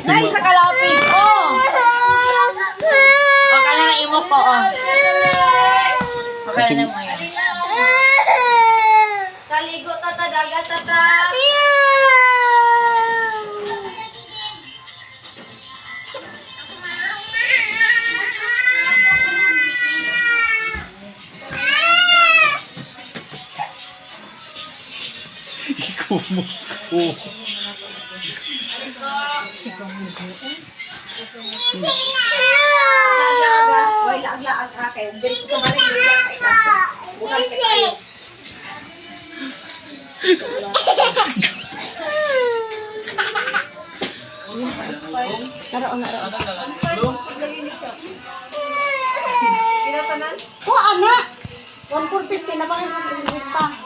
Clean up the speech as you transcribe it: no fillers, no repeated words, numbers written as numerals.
Nay, sa kalapis. Oh. Okay na ng imo ko. Oh. Okay na mo yan. Kaligo tata, dagat tata. Kumuk ko. Wala laag-laag ka kayo. Balik ko sa balik, lulang ka ikaw. Bukan ka kayo. Karaon na raon. Kinatanan? Ko, anak! 1,450 na ba kayo pa?